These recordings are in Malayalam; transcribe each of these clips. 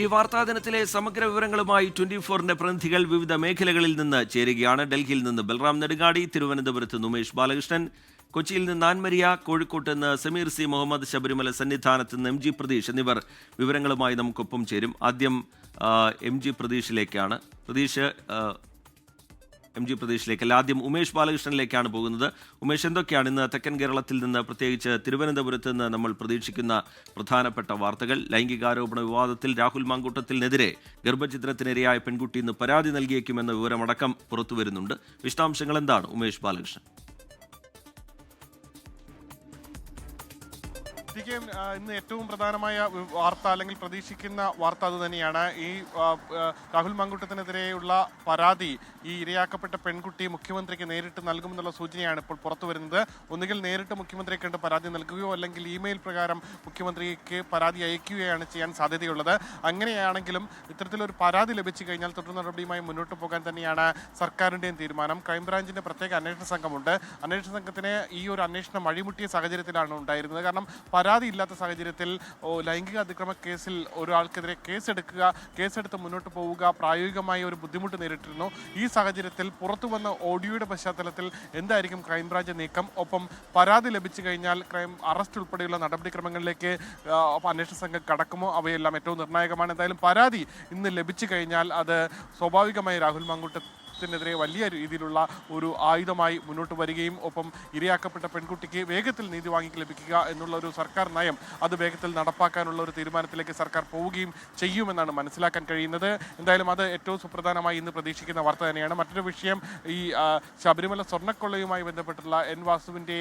ഈ വാർത്താദിനത്തിലെ സമഗ്ര വിവരങ്ങളുമായി 24-ന്റെ പ്രതിനിധികൾ വിവിധ മേഖലകളിൽ നിന്ന് ചേരുകയാണ്. ഡൽഹിയിൽ നിന്ന് ബൽറാം നെടുങ്ങാടി, തിരുവനന്തപുരത്ത് നിന്ന് ഉമേഷ് ബാലകൃഷ്ണൻ, കൊച്ചിയിൽ നിന്ന് ആൻമരിയ, കോഴിക്കോട്ട് നിന്ന് സമീർ സി മുഹമ്മദ്, ശബരിമല സന്നിധാനത്ത് നിന്ന് MG പ്രതീഷ് എന്നിവർ വിവരങ്ങളുമായി നമുക്കൊപ്പം ചേരും. ആദ്യം MG പ്രതീഷിലേക്കാണ്. MG പ്രതീഷിലേക്കല്ല, ആദ്യം ഉമേഷ് ബാലകൃഷ്ണനിലേക്കാണ് പോകുന്നത്. ഉമേഷ്, എന്തൊക്കെയാണ് ഇന്ന് തെക്കൻ കേരളത്തിൽ നിന്ന്, പ്രത്യേകിച്ച് തിരുവനന്തപുരത്ത് നിന്ന് നമ്മൾ പ്രതീക്ഷിക്കുന്ന പ്രധാനപ്പെട്ട വാർത്തകൾ? ലൈംഗികാരോപണ വിവാദത്തിൽ രാഹുൽ മാങ്കൂട്ടത്തിനെതിരെ ഗർഭഛിദ്രത്തിനിരയായ പെൺകുട്ടി ഇന്ന് പരാതി നൽകിയേക്കുമെന്ന വിവരമടക്കം പുറത്തുവരുന്നുണ്ട്. വിശദാംശങ്ങൾ എന്താണ് ഉമേഷ് ബാലകൃഷ്ണൻ? ഇന്ന് ഏറ്റവും പ്രധാനമായ വാർത്ത അല്ലെങ്കിൽ പ്രതീക്ഷിക്കുന്ന വാർത്ത അതുതന്നെയാണ്. ഈ രാഹുൽ മാങ്കൂട്ടത്തിനെതിരെയുള്ള പരാതി ഈ ഇരയാക്കപ്പെട്ട പെൺകുട്ടി മുഖ്യമന്ത്രിക്ക് നേരിട്ട് നൽകുമെന്നുള്ള സൂചനയാണ് ഇപ്പോൾ പുറത്തു വരുന്നത്. ഒന്നുകിൽ നേരിട്ട് മുഖ്യമന്ത്രിയെ കണ്ട് പരാതി നൽകുകയോ അല്ലെങ്കിൽ ഇമെയിൽ പ്രകാരം മുഖ്യമന്ത്രിക്ക് പരാതി അയക്കുകയാണ് ചെയ്യാൻ സാധ്യതയുള്ളത്. അങ്ങനെയാണെങ്കിലും ഇത്തരത്തിലൊരു പരാതി ലഭിച്ചു കഴിഞ്ഞാൽ തുടർ നടപടിയുമായി മുന്നോട്ട് പോകാൻ തന്നെയാണ് സർക്കാരിൻ്റെയും തീരുമാനം. ക്രൈംബ്രാഞ്ചിൻ്റെ പ്രത്യേക അന്വേഷണ സംഘമുണ്ട്. അന്വേഷണ സംഘത്തിന് ഈ ഒരു അന്വേഷണം അഴിമുട്ടിയ സാഹചര്യത്തിലാണ് ഉണ്ടായിരുന്നത്. കാരണം പരാതി ഇല്ലാത്ത സാഹചര്യത്തിൽ ലൈംഗിക അതിക്രമ കേസിൽ ഒരാൾക്കെതിരെ കേസെടുത്ത് മുന്നോട്ട് പോവുക പ്രായോഗികമായ ഒരു ബുദ്ധിമുട്ട് നേരിട്ടിരുന്നു. ഈ സാഹചര്യത്തിൽ പുറത്തു വന്ന ഓഡിയോയുടെ പശ്ചാത്തലത്തിൽ എന്തായിരിക്കും ക്രൈംബ്രാഞ്ച് നീക്കം? ഒപ്പം പരാതി ലഭിച്ചു കഴിഞ്ഞാൽ അറസ്റ്റ് ഉൾപ്പെടെയുള്ള നടപടിക്രമങ്ങളിലേക്ക് അന്വേഷണ സംഘം കടക്കുമോ? അവയെല്ലാം ഏറ്റവും നിർണായകമാണ്. എന്തായാലും പരാതി ഇന്ന് ലഭിച്ചു കഴിഞ്ഞാൽ അത് സ്വാഭാവികമായി രാഹുൽ മാങ്കൂട്ടത്തിനെതിരെ വലിയ രീതിയിലുള്ള ഒരു ആയുധമായി മുന്നോട്ട് വരികയും ഒപ്പം ഇരയാക്കപ്പെട്ട പെൺകുട്ടിക്ക് വേഗത്തിൽ നീതി വാങ്ങി ലഭിക്കുക എന്നുള്ള ഒരു സർക്കാർ നയം അത് വേഗത്തിൽ നടപ്പാക്കാനുള്ള ഒരു തീരുമാനത്തിലേക്ക് സർക്കാർ പോവുകയും ചെയ്യുമെന്നാണ് മനസ്സിലാക്കാൻ കഴിയുന്നത്. എന്തായാലും അത് ഏറ്റവും സുപ്രധാനമായി ഇന്ന് പ്രതീക്ഷിക്കുന്ന വാർത്ത തന്നെയാണ്. മറ്റൊരു വിഷയം, ഈ ശബരിമല സ്വർണ്ണക്കൊള്ളയുമായി ബന്ധപ്പെട്ടുള്ള N വാസുവിൻ്റെ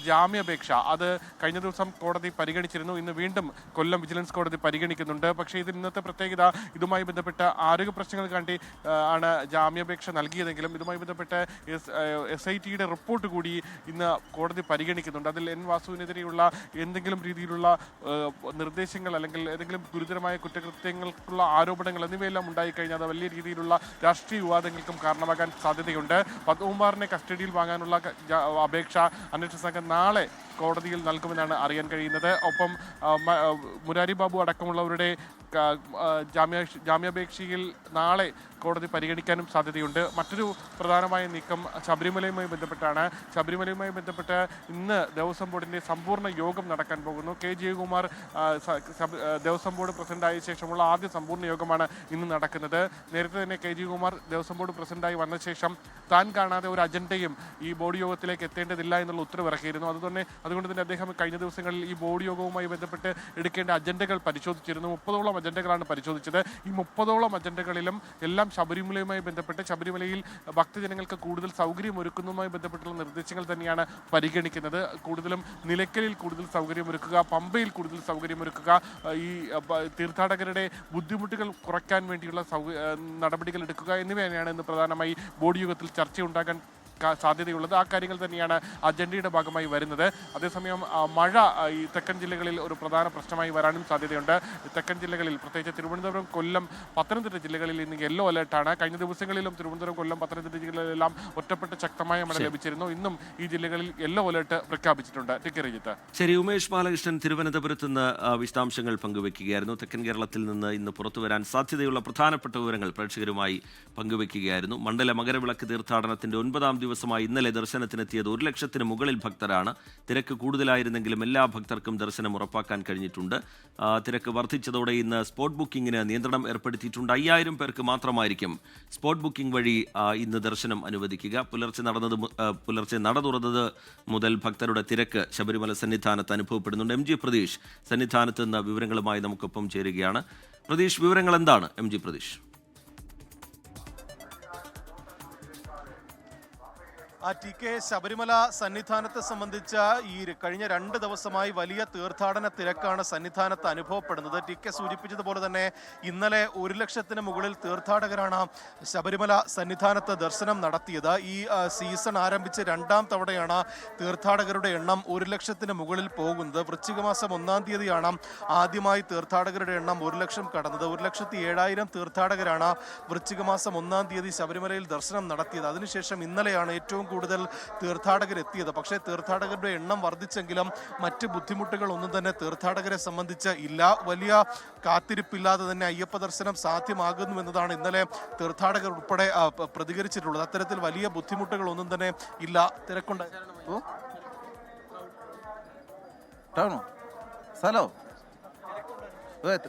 ജാമ്യാപേക്ഷ അത് കഴിഞ്ഞ ദിവസം കോടതി പരിഗണിച്ചിരുന്നു. ഇന്ന് വീണ്ടും കൊല്ലം വിജിലൻസ് കോടതി പരിഗണിക്കുന്നുണ്ട്. പക്ഷേ ഇതിൽ ഇന്നത്തെ പ്രത്യേകത, ഇതുമായി ബന്ധപ്പെട്ട ആരോഗ്യ പ്രശ്നങ്ങൾ കണ്ടി ആണ് ജാമ്യാപേക്ഷ നൽകിയതെങ്കിലും ഇതുമായി ബന്ധപ്പെട്ട് SITയുടെ റിപ്പോർട്ട് കൂടി ഇന്ന് കോടതി പരിഗണിക്കുന്നുണ്ട്. അതിൽ N വാസുവിനെതിരെയുള്ള എന്തെങ്കിലും രീതിയിലുള്ള നിർദ്ദേശങ്ങൾ അല്ലെങ്കിൽ ഏതെങ്കിലും ഗുരുതരമായ കുറ്റകൃത്യങ്ങൾക്കുള്ള ആരോപണങ്ങൾ എന്നിവയെല്ലാം ഉണ്ടായിക്കഴിഞ്ഞാൽ അത് വലിയ രീതിയിലുള്ള രാഷ്ട്രീയ വിവാദങ്ങൾക്കും കാരണമാകാൻ സാധ്യതയുണ്ട്. പത്മകുമാറിനെ കസ്റ്റഡിയിൽ വാങ്ങാനുള്ള അപേക്ഷ അന്വേഷണ സംഘം നാളെ കോടതിയിൽ നൽകുമെന്നാണ് അറിയാൻ കഴിയുന്നത്. ഒപ്പം മുരാരി ബാബു അടക്കമുള്ളവരുടെ ജാമ്യാപേക്ഷയിൽ നാളെ കോടതി പരിഗണിക്കാനും സാധ്യതയുണ്ട്. മറ്റൊരു പ്രധാനമായ നീക്കം ശബരിമലയുമായി ബന്ധപ്പെട്ടാണ്. ശബരിമലയുമായി ബന്ധപ്പെട്ട് ഇന്ന് ദേവസ്വം ബോർഡിൻ്റെ സമ്പൂർണ്ണ യോഗം നടക്കാൻ പോകുന്നു. K. ജയകുമാർ ദേവസ്വം ബോർഡ് പ്രസിഡന്റായ ശേഷമുള്ള ആദ്യ സമ്പൂർണ്ണ യോഗമാണ് ഇന്ന് നടക്കുന്നത്. നേരത്തെ തന്നെ K. ജയകുമാർ ദേവസ്വം ബോർഡ് പ്രസിഡന്റായി വന്ന ശേഷം താൻ കാണാതെ ഒരു അജണ്ടയും ഈ ബോർഡ് യോഗത്തിലേക്ക് എത്തേണ്ടതില്ല എന്നുള്ള ഉത്തരവിറക്കിയിരുന്നു. അതുകൊണ്ട് തന്നെ അദ്ദേഹം കഴിഞ്ഞ ദിവസങ്ങളിൽ ഈ ബോർഡ് യോഗവുമായി ബന്ധപ്പെട്ട് എടുക്കേണ്ട അജണ്ടകൾ പരിശോധിച്ചിരുന്നു. 30ഓളം അജണ്ടകളാണ് പരിശോധിച്ചത്. ഈ 30ഓളം അജണ്ടകളിലും എല്ലാം ശബരിമലയുമായി ബന്ധപ്പെട്ട് ശബരിമലയിൽ ഭക്തജനങ്ങൾക്ക് കൂടുതൽ സൗകര്യം ഒരുക്കുന്നതുമായി ബന്ധപ്പെട്ടുള്ള നിർദ്ദേശങ്ങൾ തന്നെയാണ് പരിഗണിക്കുന്നത്. കൂടുതലും നിലയ്ക്കലിൽ കൂടുതൽ സൗകര്യമൊരുക്കുക, പമ്പയിൽ കൂടുതൽ സൗകര്യമൊരുക്കുക, ഈ തീർത്ഥാടകരുടെ ബുദ്ധിമുട്ടുകൾ കുറയ്ക്കാൻ വേണ്ടിയുള്ള നടപടികൾ എടുക്കുക എന്നിവ തന്നെയാണ് ഇന്ന് പ്രധാനമായി ബോർഡ് യോഗത്തിൽ ചർച്ചയുണ്ടാകാൻ സാധ്യതയുള്ളത്. ആ കാര്യങ്ങൾ തന്നെയാണ് അജണ്ടയുടെ ഭാഗമായി വരുന്നത്. അതേസമയം മഴ ഈ തെക്കൻ ജില്ലകളിൽ ഒരു പ്രധാന പ്രശ്നമായി വരാനും സാധ്യതയുണ്ട്. തെക്കൻ ജില്ലകളിൽ പ്രത്യേകിച്ച് തിരുവനന്തപുരം, കൊല്ലം, പത്തനംതിട്ട ജില്ലകളിൽ ഇന്ന് യെല്ലോ അലേർട്ടാണ്. കഴിഞ്ഞ ദിവസങ്ങളിലും തിരുവനന്തപുരം, കൊല്ലം, പത്തനംതിട്ട ജില്ലകളിലെല്ലാം ഒറ്റപ്പെട്ട ശക്തമായ മഴ ലഭിച്ചിരുന്നു. ഇന്നും ഈ ജില്ലകളിൽ യെല്ലോ അലേർട്ട് പ്രഖ്യാപിച്ചിട്ടുണ്ട്. ശരി, ഉമേഷ് ബാലകൃഷ്ണൻ തിരുവനന്തപുരത്ത് നിന്ന് വിശദാംശങ്ങൾ പങ്കുവെക്കുകയായിരുന്നു. തെക്കൻ കേരളത്തിൽ നിന്ന് ഇന്ന് പുറത്തു വരാൻ സാധ്യതയുള്ള പ്രധാനപ്പെട്ട വിവരങ്ങൾ പ്രേക്ഷകരുമായി പങ്കുവെക്കുകയായിരുന്നു. മണ്ഡല മകരവിളക്ക് തീർത്ഥാടനത്തിന്റെ 9ാം ദിവസമായി ഇന്നലെ ദർശനത്തിനെത്തിയത് 1 ലക്ഷത്തിന് മുകളിൽ ഭക്തരാണ്. തിരക്ക് കൂടുതലായിരുന്നെങ്കിലും എല്ലാ ഭക്തർക്കും ദർശനം ഉറപ്പാക്കാൻ കഴിഞ്ഞിട്ടുണ്ട്. തിരക്ക് വർദ്ധിച്ചതോടെ ഇന്ന് സ്പോട്ട് ബുക്കിംഗിന് നിയന്ത്രണം ഏർപ്പെടുത്തിയിട്ടുണ്ട്. 5000 പേർക്ക് മാത്രമായിരിക്കും സ്പോട്ട് ബുക്കിംഗ് വഴി ഇന്ന് ദർശനം അനുവദിക്കുക. പുലർച്ചെ നട തുറന്നത് മുതൽ ഭക്തരുടെ തിരക്ക് ശബരിമല സന്നിധാനത്ത് അനുഭവപ്പെടുന്നുണ്ട്. MG പ്രതീഷ് സന്നിധാനത്ത് നിന്ന് വിവരങ്ങളുമായി നമുക്കൊപ്പം ചേരുകയാണ്. പ്രതീഷ്, വിവരങ്ങൾ എന്താണ്? MG പ്രതീഷ്. TK, ശബരിമല സന്നിധാനത്തെ സംബന്ധിച്ച ഈ കഴിഞ്ഞ 2 ദിവസമായി വലിയ തീർത്ഥാടന തിരക്കാണ് സന്നിധാനത്ത് അനുഭവപ്പെടുന്നത്. TK സൂചിപ്പിച്ചതുപോലെ തന്നെ ഇന്നലെ 1 ലക്ഷത്തിന് മുകളിൽ തീർത്ഥാടകരാണ് ശബരിമല സന്നിധാനത്ത് ദർശനം നടത്തിയത്. ഈ സീസൺ ആരംഭിച്ച് 2ാം തവണയാണ് തീർത്ഥാടകരുടെ എണ്ണം 1 ലക്ഷത്തിന് മുകളിൽ പോകുന്നത്. വൃശ്ചിക മാസം 1-ാം തീയതിയാണ് ആദ്യമായി തീർത്ഥാടകരുടെ എണ്ണം 1 ലക്ഷം കടന്നത്. 1,07,000 തീർത്ഥാടകരാണ് വൃശ്ചിക മാസം 1-ാം തീയതി ശബരിമലയിൽ ദർശനം നടത്തിയത്. അതിനുശേഷം ഇന്നലെയാണ് ഏറ്റവും കൂടുതൽ തീർത്ഥാടകരെത്തിയത്. പക്ഷേ തീർത്ഥാടകരുടെ എണ്ണം വർദ്ധിച്ചെങ്കിലും മറ്റ് ബുദ്ധിമുട്ടുകളൊന്നും തന്നെ തീർത്ഥാടകരെ സംബന്ധിച്ച് ഇല്ല. വലിയ കാത്തിരിപ്പില്ലാതെ തന്നെ അയ്യപ്പ ദർശനം സാധ്യമാകുന്നു എന്നതാണ് ഇന്നലെ തീർത്ഥാടകർ ഉൾപ്പെടെ പ്രതികരിച്ചിട്ടുള്ളത്. അത്തരത്തിൽ വലിയ ബുദ്ധിമുട്ടുകളൊന്നും തന്നെ ഇല്ല. തിരക്കുണ്ട് ടൗണോ സ്ഥലോ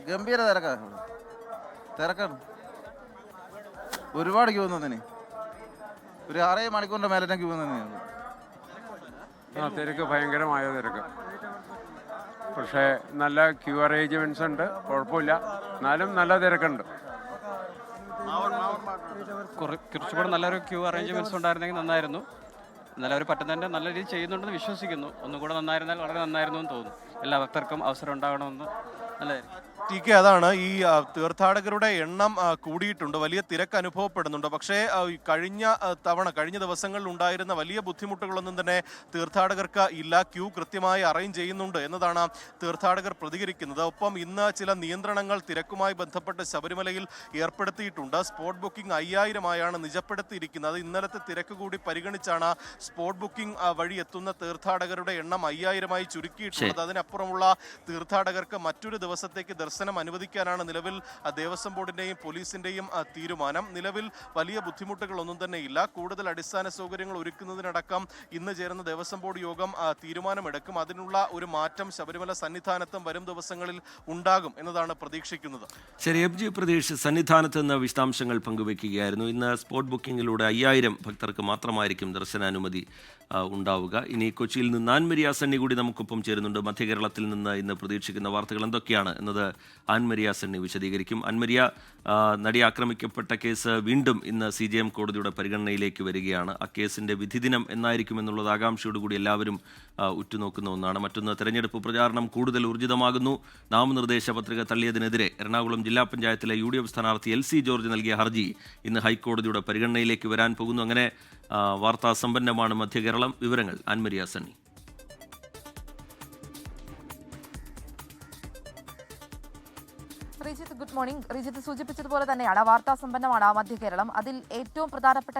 ഗംഭീര തിരക്കാണ്. ഒരുപാട് ക്യൂ നിന്നതിന് ഒരു 6 മണിക്കൂറിന്റെ മേലെ ക്യൂ നിന്നു. തിരക്ക് ഭയങ്കരമായ തിരക്ക്. പക്ഷേ നല്ല ക്യൂ അറേഞ്ച്മെന്റ്സ് ഉണ്ട്, കുഴപ്പമില്ല. എന്നാലും നല്ല തിരക്കുണ്ട്. കുറച്ചുകൂടെ നല്ലൊരു ക്യൂ അറേഞ്ച്മെന്റ്സ് ഉണ്ടായിരുന്നെങ്കിൽ നന്നായിരുന്നു. എന്നാലും അവർ പറ്റുന്നതിൻ്റെ നല്ല രീതിയിൽ ചെയ്യുന്നുണ്ടെന്ന് വിശ്വസിക്കുന്നു. ഒന്നുകൂടെ നന്നായിരുന്നാൽ വളരെ നന്നായിരുന്നു എന്ന് തോന്നുന്നു. എല്ലാ ഭക്തർക്കും അവസരം ഉണ്ടാകണമെന്ന് നല്ലതായിരുന്നു. ടി കെ, അതാണ് ഈ തീർത്ഥാടകരുടെ എണ്ണം കൂടിയിട്ടുണ്ട്, വലിയ തിരക്ക് അനുഭവപ്പെടുന്നുണ്ട്. പക്ഷേ കഴിഞ്ഞ ദിവസങ്ങളിൽ ഉണ്ടായിരുന്ന വലിയ ബുദ്ധിമുട്ടുകളൊന്നും തന്നെ തീർത്ഥാടകർക്ക് ഇല്ല. ക്യൂ കൃത്യമായി അറേഞ്ച് ചെയ്യുന്നുണ്ട് എന്നതാണ് തീർത്ഥാടകർ പ്രതികരിക്കുന്നത്. ഒപ്പം ഇന്ന് ചില നിയന്ത്രണങ്ങൾ തിരക്കുമായി ബന്ധപ്പെട്ട് ശബരിമലയിൽ ഏർപ്പെടുത്തിയിട്ടുണ്ട്. Spot booking 5000 നിജപ്പെടുത്തിയിരിക്കുന്നത്. ഇന്നലത്തെ തിരക്ക് കൂടി പരിഗണിച്ചാണ് സ്പോട്ട് ബുക്കിംഗ് വഴി എത്തുന്ന തീർത്ഥാടകരുടെ എണ്ണം 5000 ചുരുക്കിയിട്ടുള്ളത്. അതിനപ്പുറമുള്ള തീർത്ഥാടകർക്ക് മറ്റൊരു ദിവസത്തേക്ക് ദർശനം അനുവദിക്കാനാണ് നിലവിൽ ദേവസ്വം ബോർഡിന്റെയും പോലീസിന്റെയും തീരുമാനം. നിലവിൽ വലിയ ബുദ്ധിമുട്ടുകളൊന്നും തന്നെ ഇല്ല. കൂടുതൽ അടിസ്ഥാന സൗകര്യങ്ങൾ ഒരുക്കുന്നതിനടക്കം ഇന്ന് ചേരുന്ന ദേവസ്വം ബോർഡ് യോഗം തീരുമാനമെടുക്കും. അതിനുള്ള ഒരു മാറ്റം ശബരിമല സന്നിധാനത്തും വരും ദിവസങ്ങളിൽ ഉണ്ടാകും എന്നതാണ് പ്രതീക്ഷിക്കുന്നത്. ശരി, FG പ്രതീഷ് സന്നിധാനത്ത് നിന്ന് വിശദാംശങ്ങൾ പങ്കുവയ്ക്കുകയായിരുന്നു. ഇന്ന് സ്പോട്ട് ബുക്കിങ്ങിലൂടെ 5000 ഭക്തർക്ക് മാത്രമായിരിക്കും ദർശനാനുമതി ഉണ്ടാവുക. ഇനി കൊച്ചിയിൽ നിന്ന് ആൻമരിയ സണ്ണി കൂടി നമുക്കൊപ്പം ചേരുന്നുണ്ട്. മധ്യകേരളത്തിൽ നിന്ന് ഇന്ന് പ്രതീക്ഷിക്കുന്ന വാർത്തകൾ എന്തൊക്കെയാണ് എന്നത് ആൻമരിയ സണ്ണി വിശദീകരിക്കും. ആൻമരിയ, നടി ആക്രമിക്കപ്പെട്ട കേസ് വീണ്ടും ഇന്ന് CJM കോടതിയുടെ പരിഗണനയിലേക്ക് വരികയാണ്. ആ കേസിന്റെ വിധിദിനം എന്നായിരിക്കും എന്നുള്ളത് ആകാംക്ഷയോടുകൂടി എല്ലാവരും ഉറ്റുനോക്കുന്ന ഒന്നാണ്. മറ്റൊന്ന്, തെരഞ്ഞെടുപ്പ് പ്രചാരണം കൂടുതൽ ഊർജിതമാകുന്നു. നാമനിർദ്ദേശ പത്രിക തള്ളിയതിനെതിരെ എറണാകുളം ജില്ലാ പഞ്ചായത്തിലെ UDF സ്ഥാനാർത്ഥി LC ജോർജ് നൽകിയ ഹർജി ഇന്ന് ഹൈക്കോടതിയുടെ പരിഗണനയിലേക്ക് വരാൻ പോകുന്നു. അങ്ങനെ വാർത്താ സമ്പന്നമാണ് മധ്യകേരളം. വിവരങ്ങൾ ആൻമരിയ സണ്ണി. Rijith, good morning. റിജിത്ത് സൂചിപ്പിച്ചതുപോലെ തന്നെയാണ് വാർത്താ സമ്പന്നമാണ് മധ്യകേരളം. അതിൽ ഏറ്റവും പ്രധാനപ്പെട്ട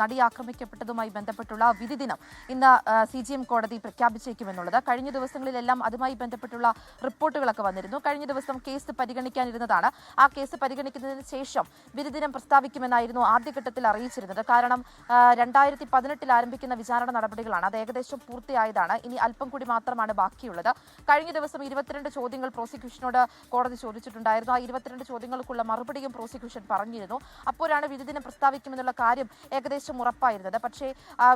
നടി ആക്രമിക്കപ്പെട്ടതുമായി ബന്ധപ്പെട്ടുള്ള വിധി ദിനം ഇന്ന് CJM കോടതി പ്രഖ്യാപിച്ചേക്കുമെന്നുള്ളത്. കഴിഞ്ഞ ദിവസങ്ങളിലെല്ലാം അതുമായി ബന്ധപ്പെട്ടുള്ള റിപ്പോർട്ടുകളൊക്കെ വന്നിരുന്നു. കഴിഞ്ഞ ദിവസം കേസ് പരിഗണിക്കാനിരുന്നതാണ്. ആ കേസ് പരിഗണിക്കുന്നതിന് ശേഷം വിധി ദിനം പ്രസ്താവിക്കുമെന്നായിരുന്നു ആദ്യഘട്ടത്തിൽ അറിയിച്ചിരുന്നത്. കാരണം 2018 ആരംഭിക്കുന്ന വിചാരണ നടപടികളാണ്. അത് ഏകദേശം പൂർത്തിയായതാണ്. ഇനി അല്പം കൂടി മാത്രമാണ് ബാക്കിയുള്ളത്. കഴിഞ്ഞ ദിവസം 22 ചോദ്യങ്ങൾ പ്രോസിക്യൂഷനോട് കോടതി ചോദിച്ചിട്ടുണ്ടായിരുന്നു. ആ 22 ചോദ്യങ്ങൾക്കുള്ള മറുപടിയും പ്രോസിക്യൂഷൻ പറഞ്ഞിരുന്നു. അപ്പോഴാണ് വിധിദിനം പ്രസ്താവിക്കുമെന്നുള്ള കാര്യം ഏകദേശം ഉറപ്പായിരുന്നത്. പക്ഷേ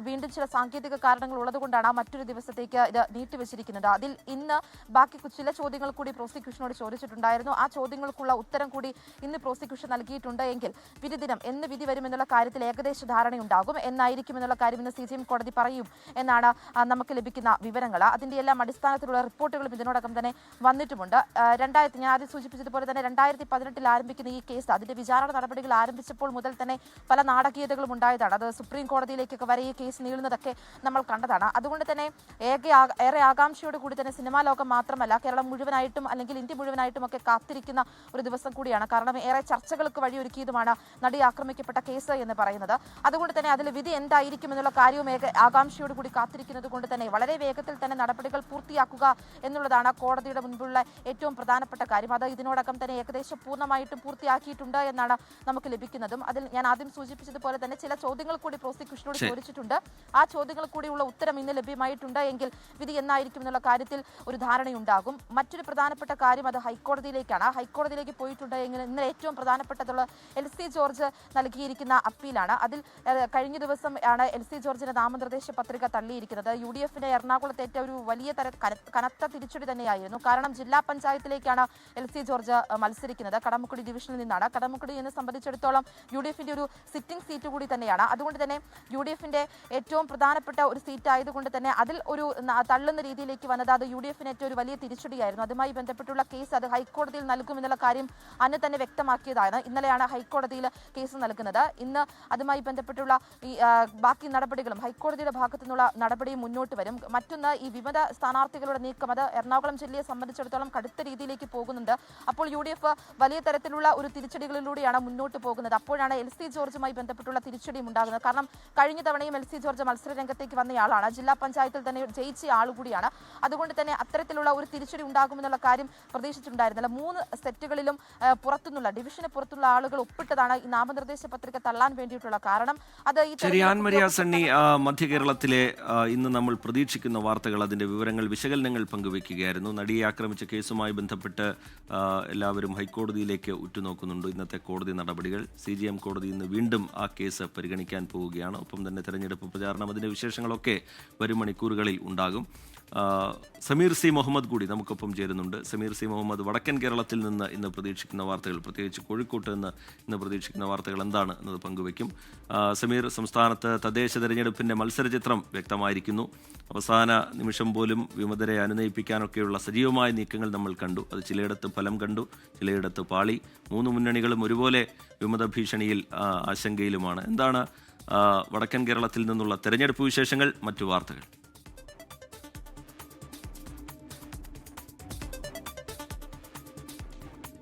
വീണ്ടും ചില സാങ്കേതിക കാരണങ്ങൾ ഉള്ളതുകൊണ്ടാണ് മറ്റൊരു ദിവസത്തേക്ക് ഇത് നീട്ടിവെച്ചിരിക്കുന്നത്. അതിൽ ഇന്ന് ബാക്കി ചില ചോദ്യങ്ങൾ കൂടി പ്രോസിക്യൂഷനോട് ചോദിച്ചിട്ടുണ്ടായിരുന്നു. ആ ചോദ്യങ്ങൾക്കുള്ള ഉത്തരം കൂടി ഇന്ന് പ്രോസിക്യൂഷൻ നൽകിയിട്ടുണ്ട് എങ്കിൽ വിധിദിനം എന്ന് വിധി വരുമെന്നുള്ള കാര്യത്തിൽ ഏകദേശ ധാരണയുണ്ടാകും. എന്നായിരിക്കും എന്നുള്ള കാര്യം ഇന്ന് CJM കോടതി പറയും എന്നാണ് നമുക്ക് ലഭിക്കുന്ന വിവരങ്ങൾ. അതിന്റെ എല്ലാം അടിസ്ഥാനത്തിലുള്ള റിപ്പോർട്ടുകളും ഇതിനോടകം തന്നെ വന്നിട്ടുമുണ്ട്. ഞാൻ ആദ്യം സൂചിപ്പിച്ചതുപോലെ തന്നെ 2018 ആരംഭിക്കുന്ന ഈ കേസ് അതിന്റെ വിചാരണ നടപടികൾ ആരംഭിച്ചപ്പോൾ മുതൽ തന്നെ പല നാടകീയതകളും ഉണ്ടായതാണ്. അത് സുപ്രീം കോടതിയിലേക്കൊക്കെ വരെ ഈ കേസ് നീളുന്നതൊക്കെ നമ്മൾ കണ്ടതാണ്. അതുകൊണ്ട് തന്നെ ഏറെ ആകാംക്ഷയോട് കൂടി തന്നെ സിനിമാ ലോകം മാത്രമല്ല കേരളം മുഴുവനായിട്ടും അല്ലെങ്കിൽ ഇന്ത്യ മുഴുവനായിട്ടും ഒക്കെ കാത്തിരിക്കുന്ന ഒരു ദിവസം കൂടിയാണ്. കാരണം ഏറെ ചർച്ചകൾക്ക് വഴിയൊരുക്കിയതുമാണ് നടി ആക്രമിക്കപ്പെട്ട കേസ് എന്ന് പറയുന്നത്. അതുകൊണ്ട് തന്നെ അതിൽ വിധി എന്തായിരിക്കും എന്നുള്ള കാര്യവും ആകാംക്ഷയോട് കൂടി കാത്തിരിക്കുന്നത് കൊണ്ട് തന്നെ വളരെ വേഗത്തിൽ തന്നെ നടപടികൾ പൂർത്തിയാക്കുക എന്നുള്ളതാണ് കോടതിയുടെ മുൻപുള്ള ഏറ്റവും പ്രധാനപ്പെട്ട കാര്യം. അത് ഇതിനോടകം തന്നെ ഏകദേശം പൂർണ്ണമായിട്ടും പൂർത്തിയാക്കിയിട്ടുണ്ട് എന്നാണ് നമുക്ക് ലഭിക്കുന്നതും. അതിൽ ഞാൻ ആദ്യം സൂചിപ്പിച്ചതുപോലെ തന്നെ ചില ചോദ്യങ്ങൾ കൂടി പ്രോസിക്യൂഷനോട് ചോദിച്ചിട്ടുണ്ട്. ആ ചോദ്യങ്ങൾ കൂടിയുള്ള ഉത്തരം ഇന്ന് ലഭ്യമായിട്ടുണ്ട് എങ്കിൽ വിധി എന്നായിരിക്കും എന്നുള്ള കാര്യത്തിൽ ഒരു ധാരണയുണ്ടാകും. മറ്റൊരു പ്രധാനപ്പെട്ട കാര്യം അത് ഹൈക്കോടതിയിലേക്കാണ്. ഹൈക്കോടതിയിലേക്ക് പോയിട്ടുണ്ട് എങ്കിൽ ഇന്ന് ഏറ്റവും പ്രധാനപ്പെട്ടതുള്ള LC ജോർജ് നൽകിയിരിക്കുന്ന അപ്പീലാണ്. അതിൽ കഴിഞ്ഞ ദിവസം ആണ് LC ജോർജിന്റെ നാമനിർദ്ദേശ പത്രിക തള്ളിയിരിക്കുന്നത്. UDFന്റെ എറണാകുളത്തേറ്റ ഒരു വലിയ കനത്ത തിരിച്ചടി തന്നെയായിരുന്നു. കാരണം ജില്ലാ പഞ്ചായത്തിലേക്കാണ് LC ജോർജ് മത്സരിക്കുന്നത്. കടമുക്കുടി ഡിവിഷനിൽ നിന്നാണ്. കടമുക്കുടി എന്നെ സംബന്ധിച്ചിടത്തോളം UDFന്റെ ഒരു സിറ്റിംഗ് സീറ്റ് കൂടി തന്നെയാണ്. അതുകൊണ്ട് തന്നെ UDFന്റെ ഏറ്റവും പ്രധാനപ്പെട്ട ഒരു സീറ്റ് ആയതുകൊണ്ട് തന്നെ അതിൽ ഒരു തള്ളുന്ന രീതിയിലേക്ക് വന്നത് അത് UDFന് ഏറ്റവും ഒരു വലിയ തിരിച്ചടിയായിരുന്നു. അതുമായി ബന്ധപ്പെട്ടുള്ള കേസ് അത് ഹൈക്കോടതിയിൽ നൽകുമെന്നുള്ള കാര്യം അന്ന് തന്നെ വ്യക്തമാക്കിയതാണ്. ഇന്നലെയാണ് ഹൈക്കോടതിയിൽ കേസ് നൽകുന്നത്. ഇന്ന് അതുമായി ബന്ധപ്പെട്ടുള്ള ഈ ബാക്കി നടപടികളും ഹൈക്കോടതിയുടെ ഭാഗത്തു നിന്നുള്ള നടപടിയും മുന്നോട്ട് വരും. മറ്റൊന്ന്, ഈ വിമത സ്ഥാനാർത്ഥികളുടെ നീക്കം അത് എറണാകുളം ജില്ലയെ സംബന്ധിച്ചിടത്തോളം കടുത്ത രീതിയിലേക്ക് പോകുന്നുണ്ട്. അപ്പോൾ UDF വലിയ തരത്തിലുള്ള ഒരു തിരിച്ചടികളിലൂടെയാണ് മുന്നോട്ട് പോകുന്നത്. അപ്പോഴാണ് LC ജോർജുമായി ബന്ധപ്പെട്ടുള്ള തിരിച്ചടിയും ഉണ്ടാകുന്നത്. കാരണം കഴിഞ്ഞ തവണയും LC ജോർജ് മത്സര രംഗത്തേക്ക് വന്നയാളാണ്, ജില്ലാ പഞ്ചായത്തിൽ തന്നെ ജയിച്ച ആളുകൂടിയാണ്. അതുകൊണ്ട് തന്നെ അത്തരത്തിലുള്ള ഒരു തിരിച്ചടി ഉണ്ടാകുമെന്നുള്ള കാര്യം പ്രതീക്ഷിച്ചിട്ടുണ്ടായിരുന്നില്ല. 3 സെറ്റുകളിലും പുറത്തുനിന്നുള്ള ഡിവിഷന് പുറത്തുള്ള ആളുകൾ ഒപ്പിട്ടതാണ് ഈ നാമനിർദ്ദേശ പത്രിക തള്ളാൻ വേണ്ടിയിട്ടുള്ള കാരണം. അത് ഈ സണ്ണി, മധ്യ കേരളത്തിലെ ഇന്ന് നമ്മൾ പ്രതീക്ഷിക്കുന്ന വാർത്തകൾ, അതിന്റെ വിവരങ്ങൾ, വിശകലനങ്ങൾ പങ്കുവെക്കുകയായിരുന്നു. നടിയെ ആക്രമിച്ച കേസുമായി ബന്ധപ്പെട്ട് എല്ലാവരും ഹൈക്കോടതിയിലേക്ക് ഉറ്റുനോക്കുന്നുണ്ട്. ഇന്നത്തെ കോടതി നടപടികൾ, CGM കോടതി ഇന്ന് വീണ്ടും ആ കേസ് പരിഗണിക്കാൻ പോവുകയാണ്. ഒപ്പം തന്നെ തെരഞ്ഞെടുപ്പ് പ്രചാരണം, അതിന്റെ വിശേഷങ്ങളൊക്കെ വരും മണിക്കൂറുകളിൽ ഉണ്ടാകും. സമീർ സി മുഹമ്മദ് കൂടി നമുക്കൊപ്പം ചേരുന്നുണ്ട്. സമീർ സി മുഹമ്മദ്, വടക്കൻ കേരളത്തിൽ നിന്ന് ഇന്ന് പ്രതീക്ഷിക്കുന്ന വാർത്തകൾ, പ്രത്യേകിച്ച് കോഴിക്കോട്ട് നിന്ന് ഇന്ന് പ്രതീക്ഷിക്കുന്ന വാർത്തകൾ എന്താണ് എന്നത് പങ്കുവയ്ക്കും. സമീർ, സംസ്ഥാനത്ത് തദ്ദേശ തെരഞ്ഞെടുപ്പിന്റെ മത്സരചിത്രം വ്യക്തമായിരിക്കുന്നു. അവസാന നിമിഷം പോലും വിമതരെ അനുനയിപ്പിക്കാനൊക്കെയുള്ള സജീവമായ നീക്കങ്ങൾ നമ്മൾ കണ്ടു. അത് ചിലയിടത്ത് ഫലം കണ്ടു, ചിലയിടത്ത് പാളി. 3 മുന്നണികളും ഒരുപോലെ വിമത ഭീഷണിയിൽ, ആശങ്കയിലുമാണ്. എന്താണ് വടക്കൻ കേരളത്തിൽ നിന്നുള്ള തെരഞ്ഞെടുപ്പ് വിശേഷങ്ങൾ, മറ്റു വാർത്തകൾ?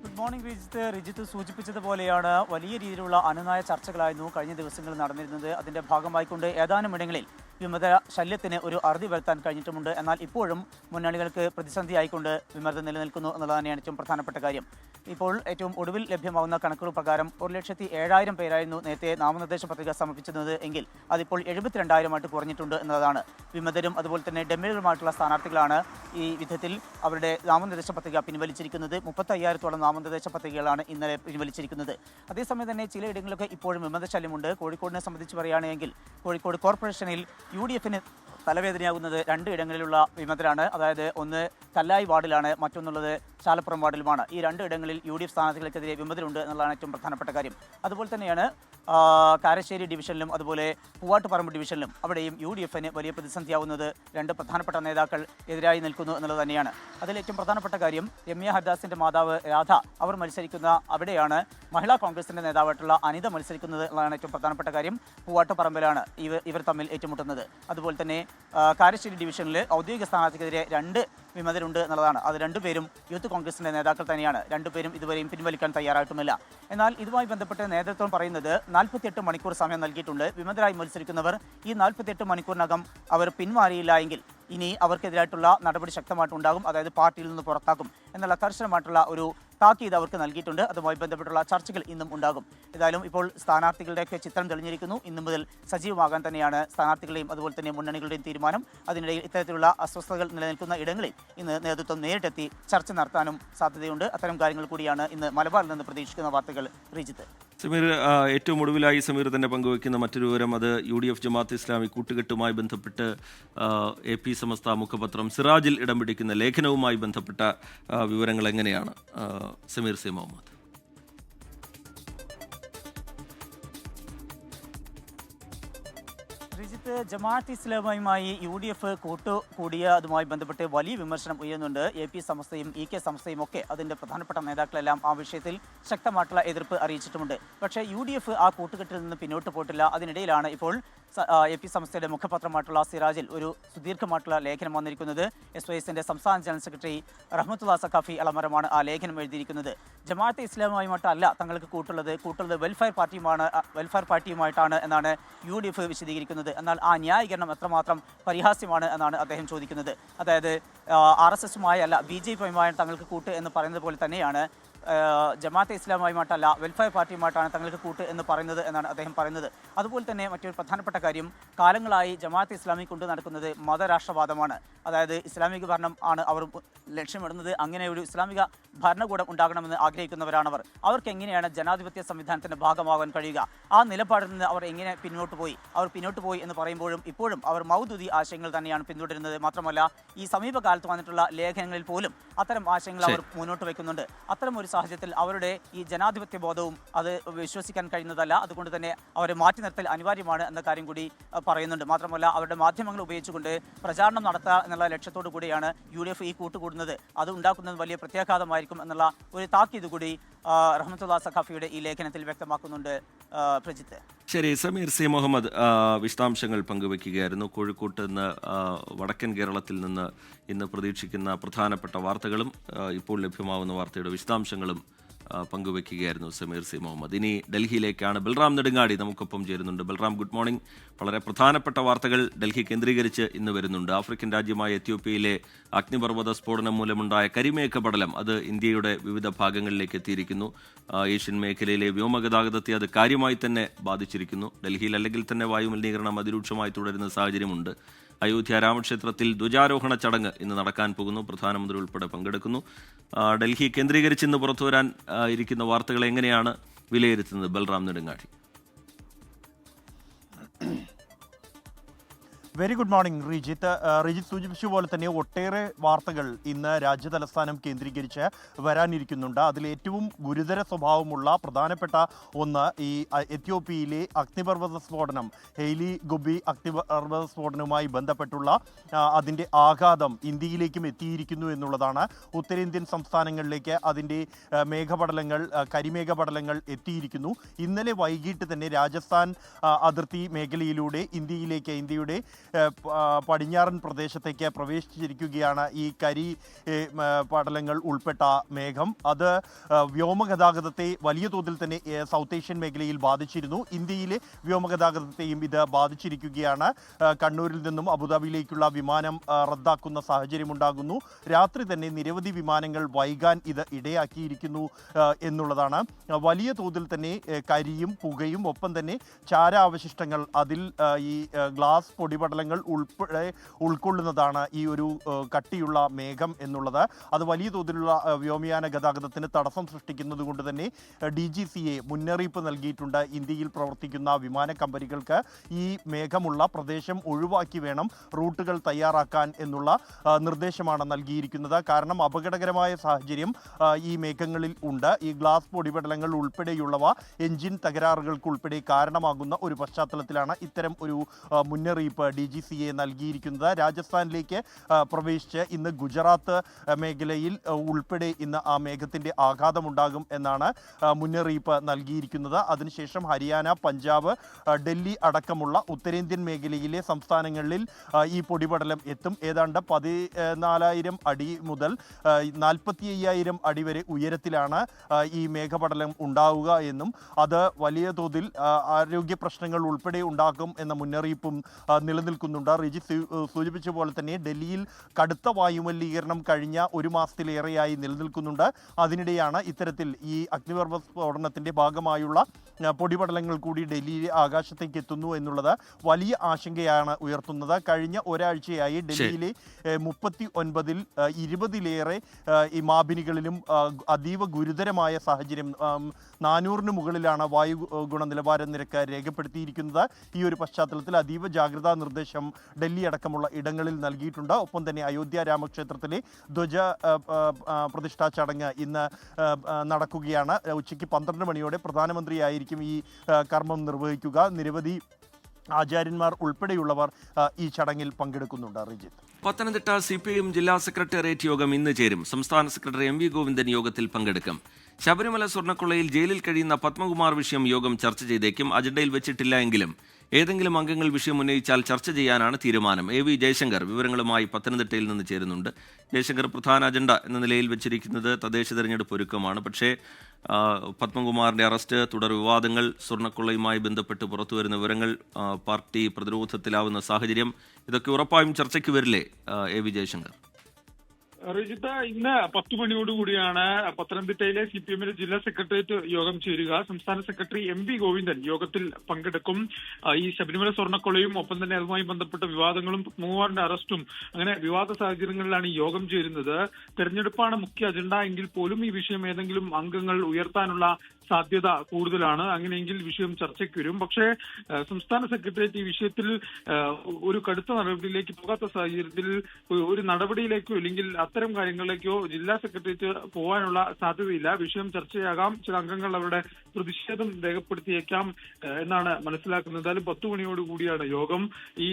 ഗുഡ് മോർണിംഗ് റിജിത്ത് സൂചിപ്പിച്ചതുപോലെയാണ് വലിയ രീതിയിലുള്ള അനുനയ ചർച്ചകളായിരുന്നു കഴിഞ്ഞ ദിവസങ്ങളിൽ നടന്നിരുന്നത്. അതിന്റെ ഭാഗമായിക്കൊണ്ട് ഏതാനും ഇടങ്ങളിൽ വിമത ശല്യത്തിന് ഒരു അറുതി വരുത്താൻ കഴിഞ്ഞിട്ടുമുണ്ട്. എന്നാൽ ഇപ്പോഴും മുന്നണികൾക്ക് പ്രതിസന്ധിയായിക്കൊണ്ട് വിമത നിലനിൽക്കുന്നു എന്നുള്ളത് തന്നെയാണ് ഏറ്റവും പ്രധാനപ്പെട്ട കാര്യം. ഇപ്പോൾ ഏറ്റവും ഒടുവിൽ ലഭ്യമാകുന്ന കണക്കുകൾ പ്രകാരം 1,07,000 പേരായിരുന്നു നേരത്തെ നാമനിർദ്ദേശ പത്രിക സമർപ്പിച്ചിരുന്നത് എങ്കിൽ അതിപ്പോൾ 72,000 കുറഞ്ഞിട്ടുണ്ട് എന്നതാണ്. വിമതരും അതുപോലെ തന്നെ ഡെമ്മികളുമായിട്ടുള്ള സ്ഥാനാർത്ഥികളാണ് ഈ വിധത്തിൽ അവരുടെ നാമനിർദ്ദേശ പത്രിക പിൻവലിച്ചിരിക്കുന്നത്. 35,000-ഓളം നാമനിർദ്ദേശ പത്രികകളാണ് ഇന്നലെ പിൻവലിച്ചിരിക്കുന്നത്. അതേസമയം തന്നെ ചിലയിടങ്ങളിലൊക്കെ ഇപ്പോഴും വിമത ശല്യമുണ്ട്. കോഴിക്കോടിനെ സംബന്ധിച്ച് പറയുകയാണെങ്കിൽ കോഴിക്കോട് കോർപ്പറേഷനിൽ UDFന് തലവേദനയാകുന്നത് 2 ഇടങ്ങളിലുള്ള വിമതരാണ്. അതായത് ഒന്ന് കല്ലായി വാർഡിലാണ്, മറ്റൊന്നുള്ളത് ചാലപ്പുറം വാർഡിലുമാണ്. ഈ 2 ഇടങ്ങളിൽ UDF സ്ഥാനാർത്ഥികൾക്കെതിരെ വിമതരുണ്ട് എന്നുള്ളതാണ് ഏറ്റവും പ്രധാനപ്പെട്ട കാര്യം. അതുപോലെ തന്നെയാണ് കാരശ്ശേരി ഡിവിഷനിലും അതുപോലെ പൂവാട്ടുപറമ്പ് ഡിവിഷനിലും അവിടെയും UDFന് വലിയ പ്രതിസന്ധിയാവുന്നത് 2 പ്രധാനപ്പെട്ട നേതാക്കൾ എതിരായി നിൽക്കുന്നു എന്നുള്ളത് തന്നെയാണ്. അതിൽ ഏറ്റവും പ്രധാനപ്പെട്ട കാര്യം രമ്യ ഹരിദാസിന്റെ മാതാവ് രാധ അവർ മത്സരിക്കുന്ന അവിടെയാണ് മഹിളാ കോൺഗ്രസിന്റെ നേതാവായിട്ടുള്ള അനിത മത്സരിക്കുന്നത് എന്നതാണ് ഏറ്റവും പ്രധാനപ്പെട്ട കാര്യം. പൂവാട്ടുപറമ്പിലാണ് ഇവർ തമ്മിൽ ഏറ്റുമുട്ടുന്നത്. അതുപോലെ തന്നെ കാരശ്ശേരി ഡിവിഷനിൽ ഔദ്യോഗിക സ്ഥാനാർത്ഥിക്കെതിരെ 2 വിമതരുണ്ട് എന്നുള്ളതാണ്. അത് 2 പേരും യൂത്ത് കോൺഗ്രസിന്റെ നേതാക്കൾ തന്നെയാണ്. 2 പേരും ഇതുവരെയും പിൻവലിക്കാൻ തയ്യാറായിട്ടുമില്ല. എന്നാൽ ഇതുമായി ബന്ധപ്പെട്ട് നേതൃത്വം പറയുന്നത് 48 മണിക്കൂർ സമയം നൽകിയിട്ടുണ്ട്. വിമതരായി മത്സരിക്കുന്നവർ ഈ 48 മണിക്കൂറിനകം അവർ പിന്മാറിയില്ല എങ്കിൽ ഇനി അവർക്കെതിരായിട്ടുള്ള നടപടി ശക്തമായിട്ടുണ്ടാകും. അതായത് പാർട്ടിയിൽ നിന്ന് പുറത്താക്കും എന്നുള്ള കർശനമായിട്ടുള്ള ഒരു താക്കീത് അവർക്ക് നൽകിയിട്ടുണ്ട്. അതുമായി ബന്ധപ്പെട്ടുള്ള ചർച്ചകൾ ഇന്നും ഉണ്ടാകും. ഏതായാലും ഇപ്പോൾ സ്ഥാനാർത്ഥികളുടെയൊക്കെ ചിത്രം തെളിഞ്ഞിരിക്കുന്നു. ഇന്നു മുതൽ സജീവമാകാൻ തന്നെയാണ് സ്ഥാനാർത്ഥികളുടെയും അതുപോലെ തന്നെ മുന്നണികളുടെയും തീരുമാനം. അതിനിടയിൽ ഇത്തരത്തിലുള്ള അസ്വസ്ഥതകൾ നിലനിൽക്കുന്ന ഇടങ്ങളിൽ ഇന്ന് നേതൃത്വം നേരിട്ടെത്തി ചർച്ച നടത്താനും സാധ്യതയുണ്ട്. അത്തരം കാര്യങ്ങൾ കൂടിയാണ് ഇന്ന് മലബാറിൽ നിന്ന് പ്രതീക്ഷിക്കുന്ന വാർത്തകൾ. റിജിത്ത്. സമീർ, ഏറ്റവും ഒടുവിലായി സമീർ തന്നെ പങ്കുവയ്ക്കുന്ന മറ്റൊരു വിവരം, അത് UDF ജമാഅത്ത് ഇസ്ലാമി കൂട്ടുകെട്ടുമായി ബന്ധപ്പെട്ട് AP സമസ്ത മുഖപത്രം സിറാജിൽ ഇടം പിടിക്കുന്ന ലേഖനവുമായി ബന്ധപ്പെട്ട വിവരങ്ങൾ എങ്ങനെയാണ് സമീർ സി മുഹമ്മദ്? റിജിത്ത്, ജമാഅത്ത് ഇസ്ലാമിയുമായി UDF കൂട്ടുകൂടിയ അതുമായി ബന്ധപ്പെട്ട് വലിയ വിമർശനം ഉയരുന്നുണ്ട്. AP സമസ്തയും EK സമസ്തയും ഒക്കെ അതിൻ്റെ പ്രധാനപ്പെട്ട നേതാക്കളെല്ലാം ആ വിഷയത്തിൽ ശക്തമായിട്ടുള്ള എതിർപ്പ് അറിയിച്ചിട്ടുമുണ്ട്. പക്ഷേ UDF ആ കൂട്ടുകെട്ടിൽ നിന്ന് പിന്നോട്ട് പോയിട്ടില്ല. അതിനിടയിലാണ് ഇപ്പോൾ AP സമസ്തയുടെ മുഖപത്രമായിട്ടുള്ള സിറാജിൽ ഒരു സുദീർഘമായിട്ടുള്ള ലേഖനം വന്നിരിക്കുന്നത്. SYSന്റെ സംസ്ഥാന ജനറൽ സെക്രട്ടറി റഹ്മത്തുള്ള സഖാഫി അളമരമാണ് ആ ലേഖനം എഴുതിയിരിക്കുന്നത്. ജമാഅത്തെ ഇസ്ലാമുമായിട്ടല്ല തങ്ങൾക്ക് കൂട്ടുള്ളത് വെൽഫെയർ പാർട്ടിയുമായിട്ടാണ് എന്നാണ് UDF വിശദീകരിക്കുന്നത്. എന്നാൽ ആ ന്യായീകരണം എത്രമാത്രം പരിഹാസ്യമാണ് എന്നാണ് അദ്ദേഹം ചോദിക്കുന്നത്. അതായത് RSSുമായി അല്ല BJPയുമായാണ് തങ്ങൾക്ക് കൂട്ട് എന്ന് പറയുന്നത് പോലെ തന്നെയാണ് ജമാഅത്തെ ഇസ്ലാമുമായിട്ടല്ല വെൽഫെയർ പാർട്ടിയുമായിട്ടാണ് തങ്ങൾക്ക് കൂട്ട് എന്ന് പറയുന്നത് എന്നാണ് അദ്ദേഹം പറയുന്നത്. അതുപോലെ തന്നെ മറ്റൊരു പ്രധാനപ്പെട്ട കാര്യം, കാലങ്ങളായി ജമാഅത്തെ ഇസ്ലാമി കൊണ്ട് നടക്കുന്നത് മതരാഷ്ട്രവാദമാണ്. അതായത് ഇസ്ലാമിക ഭരണം ആണ് അവർ ലക്ഷ്യമിടുന്നത്. അങ്ങനെ ഒരു ഇസ്ലാമിക ഭരണകൂടം ഉണ്ടാകണമെന്ന് ആഗ്രഹിക്കുന്നവരാണവർ. അവർക്ക് എങ്ങനെയാണ് ജനാധിപത്യ സംവിധാനത്തിൻ്റെ ഭാഗമാകാൻ കഴിയുക? ആ നിലപാടിൽ നിന്ന് അവർ എങ്ങനെ പിന്നോട്ട് പോയി എന്ന് പറയുമ്പോഴും ഇപ്പോഴും അവർ മൗദൂദി ആശയങ്ങൾ തന്നെയാണ് പിന്തുടരുന്നത്. മാത്രമല്ല ഈ സമീപകാലത്ത് വന്നിട്ടുള്ള ലേഖനങ്ങളിൽ പോലും അത്തരം ആശയങ്ങൾ അവർ മുന്നോട്ട് വയ്ക്കുന്നുണ്ട്. അത്തരം ഒരു സാഹചര്യത്തിൽ അവരുടെ ഈ ജനാധിപത്യ ബോധവും അത് വിശ്വസിക്കാൻ കഴിയുന്നതല്ല. അതുകൊണ്ട് തന്നെ അവരെ മാറ്റി നിർത്തൽ അനിവാര്യമാണ് എന്ന കാര്യം കൂടി പറയുന്നുണ്ട്. മാത്രമല്ല അവരുടെ മാധ്യമങ്ങൾ ഉപയോഗിച്ചുകൊണ്ട് പ്രചാരണം നടത്തുക എന്നുള്ള ലക്ഷ്യത്തോടു കൂടിയാണ് UDF ഈ കൂട്ടുകൂടുന്നത്. അത് ഉണ്ടാക്കുന്നത് വലിയ പ്രത്യാഘാതമായിരിക്കും എന്നുള്ള ഒരു താക്കീത് കൂടി റഹ്മത്തുള്ള സഖാഫിയുടെ ഈ ലേഖനത്തിൽ വ്യക്തമാക്കുന്നുണ്ട്. പ്രജിത്ത്. ശരി, സമീർ സി മുഹമ്മദ് വിശദാംശങ്ങൾ പങ്കുവയ്ക്കുകയായിരുന്നു. കോഴിക്കോട്ട് നിന്ന് വടക്കൻ കേരളത്തിൽ നിന്ന് ഇന്ന് പ്രതീക്ഷിക്കുന്ന പ്രധാനപ്പെട്ട വാർത്തകളും ഇപ്പോൾ ലഭ്യമാവുന്ന വാർത്തയുടെ വിശദാംശങ്ങളും പങ്കുവയ്ക്കുകയായിരുന്നു സമീർ സി മുഹമ്മദ്. ഇനി ഡൽഹിയിലേക്കാണ്. ബൽറാം നെടുങ്ങാടി നമുക്കൊപ്പം ചേരുന്നുണ്ട്. Balram, good morning. വളരെ പ്രധാനപ്പെട്ട വാർത്തകൾ ഡൽഹി കേന്ദ്രീകരിച്ച് ഇന്ന് വരുന്നുണ്ട്. ആഫ്രിക്കൻ രാജ്യമായ എത്യോപ്യയിലെ അഗ്നിപർവ്വത സ്ഫോടനം മൂലമുണ്ടായ കരിമേഘ പടലം അത് ഇന്ത്യയുടെ വിവിധ ഭാഗങ്ങളിലേക്ക് എത്തിയിരിക്കുന്നു. ഏഷ്യൻ മേഖലയിലെ വ്യോമഗതാഗതത്തെ അത് കാര്യമായി തന്നെ ബാധിച്ചിരിക്കുന്നു. ഡൽഹിയിൽ അല്ലെങ്കിൽ തന്നെ വായുമലിനീകരണം അതിരൂക്ഷമായി തുടരുന്ന സാഹചര്യമുണ്ട്. അയോധ്യ രാമക്ഷേത്രത്തിൽ ധ്വജാരോഹണ ചടങ്ങ് ഇന്ന് നടക്കാൻ പോകുന്നു. പ്രധാനമന്ത്രി ഉൾപ്പെടെ പങ്കെടുക്കുന്നു. ഡൽഹി കേന്ദ്രീകരിച്ച് ഇന്ന് പുറത്തുവരാൻ ഇരിക്കുന്ന വാർത്തകൾ എങ്ങനെയാണ് വിലയിരുത്തുന്നത് Balram Nedungadi? Very good morning Rijith. Rijith സൂചിപ്പിച്ച പോലെ തന്നെ ഒട്ടേറെ വാർത്തകൾ ഇന്ന് രാജ്യതലസ്ഥാനം കേന്ദ്രീകരിച്ച് വരാനിരിക്കുന്നുണ്ട്. അതിൽ ഏറ്റവും ഗുരുതര സ്വഭാവമുള്ള പ്രധാനപ്പെട്ട ഒന്ന് ഈ എത്യോപ്യയിലെ അഗ്നിപർവ്വത സ്ഫോടനം, ഹെയ്ലി ഗുബി അഗ്നിപർവ്വത സ്ഫോടനവുമായി ബന്ധപ്പെട്ടുള്ള അതിൻ്റെ ആഘാതം ഇന്ത്യയിലേക്കും എത്തിയിരിക്കുന്നു എന്നുള്ളതാണ്. ഉത്തരേന്ത്യൻ സംസ്ഥാനങ്ങളിലേക്ക് അതിൻ്റെ മേഘപടലങ്ങൾ, കരിമേഘപടലങ്ങൾ എത്തിയിരിക്കുന്നു. ഇന്നലെ വൈകിട്ട് തന്നെ രാജസ്ഥാൻ അതിർത്തി മേഖലയിലൂടെ ഇന്ത്യയുടെ പടിഞ്ഞാറൻ പ്രദേശത്തേക്ക് പ്രവേശിച്ചിരിക്കുകയാണ് ഈ പടലങ്ങൾ ഉൾപ്പെട്ട മേഘം. അത് വ്യോമഗതാഗതത്തെ വലിയ തോതിൽ തന്നെ സൗത്ത് ഏഷ്യൻ മേഖലയിൽ ബാധിച്ചിരുന്നു. ഇന്ത്യയിലെ വ്യോമഗതാഗതത്തെയും ഇത് ബാധിച്ചിരിക്കുകയാണ്. കണ്ണൂരിൽ നിന്നും അബുദാബിയിലേക്കുള്ള വിമാനം റദ്ദാക്കുന്ന സാഹചര്യമുണ്ടാകുന്നു. രാത്രി തന്നെ നിരവധി വിമാനങ്ങൾ വൈകാൻ ഇത് ഇടയാക്കിയിരിക്കുന്നു എന്നുള്ളതാണ്. വലിയ തോതിൽ തന്നെ കരിയും പുകയും ഒപ്പം തന്നെ ചാരാവശിഷ്ടങ്ങൾ അതിൽ ഈ ഗ്ലാസ് പൊടിപടലങ്ങൾ ഉൾപ്പെടെ ഉൾക്കൊള്ളുന്നതാണ് ഈ ഒരു കട്ടിയുള്ള മേഘം എന്നുള്ളത്. അത് വലിയ തോതിലുള്ള വ്യോമയാന ഗതാഗതത്തിന് തടസ്സം സൃഷ്ടിക്കുന്നത് കൊണ്ട് തന്നെ DGCA മുന്നറിയിപ്പ് നൽകിയിട്ടുണ്ട്. ഇന്ത്യയിൽ പ്രവർത്തിക്കുന്ന വിമാന കമ്പനികൾക്ക് ഈ മേഘമുള്ള പ്രദേശം ഒഴിവാക്കി വേണം റൂട്ടുകൾ തയ്യാറാക്കാൻ എന്നുള്ള നിർദ്ദേശമാണ് നൽകിയിരിക്കുന്നത്. കാരണം അപകടകരമായ സാഹചര്യം ഈ മേഘങ്ങളിൽ ഉണ്ട്. ഈ ഗ്ലാസ് പൊടിപടലങ്ങൾ ഉൾപ്പെടെയുള്ളവ എഞ്ചിൻ തകരാറുകൾക്കുൾപ്പെടെ കാരണമാകുന്ന ഒരു പശ്ചാത്തലത്തിലാണ് ഇത്തരം ഒരു മുന്നറിയിപ്പ് DGCA നൽകിയിരിക്കുന്നത്. രാജസ്ഥാനിലേക്ക് പ്രവേശിച്ച് ഇന്ന് ഗുജറാത്ത് മേഖലയിൽ ഉൾപ്പെടെ ഇന്ന് ആ മേഘത്തിൻ്റെ ആഘാതമുണ്ടാകും എന്നാണ് മുന്നറിയിപ്പ് നൽകിയിരിക്കുന്നത്. അതിനുശേഷം ഹരിയാന, പഞ്ചാബ്, ഡൽഹി അടക്കമുള്ള ഉത്തരേന്ത്യൻ മേഖലയിലെ സംസ്ഥാനങ്ങളിൽ ഈ പൊടിപടലം എത്തും. ഏതാണ്ട് 14,000 അടി മുതൽ 45,000 അടി വരെ ഉയരത്തിലാണ് ഈ മേഘപടലം ഉണ്ടാവുക എന്നും അത് വലിയ തോതിൽ ആരോഗ്യ പ്രശ്നങ്ങൾ ഉൾപ്പെടെ ഉണ്ടാക്കും എന്ന മുന്നറിയിപ്പും നിലനിൽക്കുന്നുണ്ട്. റിജിത്ത് സൂചിപ്പിച്ച പോലെ തന്നെ ഡൽഹിയിൽ കടുത്ത വായുമലിനീകരണം കഴിഞ്ഞ ഒരു മാസത്തിലേറെയായി നിലനിൽക്കുന്നുണ്ട്. അതിനിടെയാണ് ഇത്തരത്തിൽ ഈ അഗ്നിപർവ്വത സ്ഫോടനത്തിൻ്റെ ഭാഗമായുള്ള പൊടിപടലങ്ങൾ കൂടി ഡൽഹിയിലെ ആകാശത്തേക്ക് എത്തുന്നു എന്നുള്ളത് വലിയ ആശങ്കയാണ് ഉയർത്തുന്നത്. കഴിഞ്ഞ ഒരാഴ്ചയായി ഡൽഹിയിലെ 39-ൽ 20-ലേറെ ഈ മാപിനികളിലും അതീവ ഗുരുതരമായ സാഹചര്യം 400-ന് മുകളിലാണ് വായു ഗുണനിലവാര നിരക്ക് രേഖപ്പെടുത്തിയിരിക്കുന്നത്. ഈ ഒരു പശ്ചാത്തലത്തിൽ അതീവ ജാഗ്രതാ നിർദ്ദേശം ഡൽഹി അടക്കമുള്ള ഇടങ്ങളിൽ നൽകിയിട്ടുണ്ട്. ഒപ്പം തന്നെ അയോധ്യ രാമക്ഷേത്രത്തിലെ ധ്വജ പ്രതിഷ്ഠാ ചടങ്ങ് ഇന്ന് നടക്കുകയാണ്. ഉച്ചയ്ക്ക് 12 മണിയോടെ പ്രധാനമന്ത്രിയായിരിക്കും ഈ കർമ്മം നിർവഹിക്കുക. നിരവധി ആചാര്യന്മാർ ഉൾപ്പെടെയുള്ളവർ ഈ ചടങ്ങിൽ പങ്കെടുക്കുന്നുണ്ട്. റിജിത്ത്. പത്തനംതിട്ട CPIM ജില്ലാ സെക്രട്ടേറിയറ്റ് യോഗം ഇന്ന് ചേരും. സംസ്ഥാന സെക്രട്ടറി MV ഗോവിന്ദൻ യോഗത്തിൽ പങ്കെടുക്കും. ശബരിമല സ്വർണ്ണക്കൊള്ളയിൽ ജയിലിൽ കഴിയുന്ന പത്മകുമാർ വിഷയം യോഗം ചർച്ച ചെയ്തേക്കും. അജണ്ടയിൽ വെച്ചിട്ടില്ല എങ്കിലും ഏതെങ്കിലും അംഗങ്ങൾ വിഷയം ഉന്നയിച്ചാൽ ചർച്ച ചെയ്യാനാണ് തീരുമാനം. AV ജയശങ്കർ വിവരങ്ങളുമായി പത്തനംതിട്ടയിൽ നിന്ന് ചേരുന്നുണ്ട്. ജയശങ്കർ, പ്രധാന അജണ്ട എന്ന നിലയിൽ വെച്ചിരിക്കുന്നത് തദ്ദേശ തെരഞ്ഞെടുപ്പ് ഒരുക്കമാണ്. പക്ഷേ പത്മകുമാറിന്റെ അറസ്റ്റ്, തുടർ വിവാദങ്ങൾ, സ്വർണ്ണക്കൊള്ളയുമായി ബന്ധപ്പെട്ട് പുറത്തുവരുന്ന വിവരങ്ങൾ, പാർട്ടി പ്രതിരോധത്തിലാവുന്ന സാഹചര്യം, ഇതൊക്കെ ഉറപ്പായും ചർച്ചയ്ക്ക് വരില്ലേ AV ജയശങ്കർ? റിജിത്ത്, ഇന്ന് 10 മണിയോടുകൂടിയാണ് പത്തനംതിട്ടയിലെ CPM ജില്ലാ സെക്രട്ടേറിയറ്റ് യോഗം ചേരുക. സംസ്ഥാന സെക്രട്ടറി MV ഗോവിന്ദൻ യോഗത്തിൽ പങ്കെടുക്കും. ഈ ശബരിമല സ്വർണ്ണക്കൊള്ളയും ഒപ്പം തന്നെ അതുമായി ബന്ധപ്പെട്ട വിവാദങ്ങളും പത്മകുമാറിന്റെ അറസ്റ്റും അങ്ങനെ വിവാദ സാഹചര്യങ്ങളിലാണ് ഈ യോഗം ചേരുന്നത്. തെരഞ്ഞെടുപ്പാണ് മുഖ്യ അജണ്ട എങ്കിൽ പോലും ഈ വിഷയം ഏതെങ്കിലും അംഗങ്ങൾ ഉയർത്താനുള്ള സാധ്യത കൂടുതലാണ്. അങ്ങനെയെങ്കിൽ വിഷയം ചർച്ചയ്ക്ക് വരും. പക്ഷേ സംസ്ഥാന സെക്രട്ടേറിയറ്റ് ഈ വിഷയത്തിൽ ഒരു കടുത്ത നടപടിയിലേക്ക് പോകാത്ത സാഹചര്യത്തിൽ ഒരു നടപടിയിലേക്കോ അല്ലെങ്കിൽ അത്തരം കാര്യങ്ങളിലേക്കോ ജില്ലാ സെക്രട്ടേറിയറ്റ് പോകാനുള്ള സാധ്യതയില്ല. വിഷയം ചർച്ചയാകാം. ചില അംഗങ്ങൾ അവരുടെ പ്രതിഷേധം രേഖപ്പെടുത്തിയേക്കാം എന്നാണ് മനസ്സിലാക്കുന്നത്. എന്തായാലും 10 മണിയോടുകൂടിയാണ് യോഗം. ഈ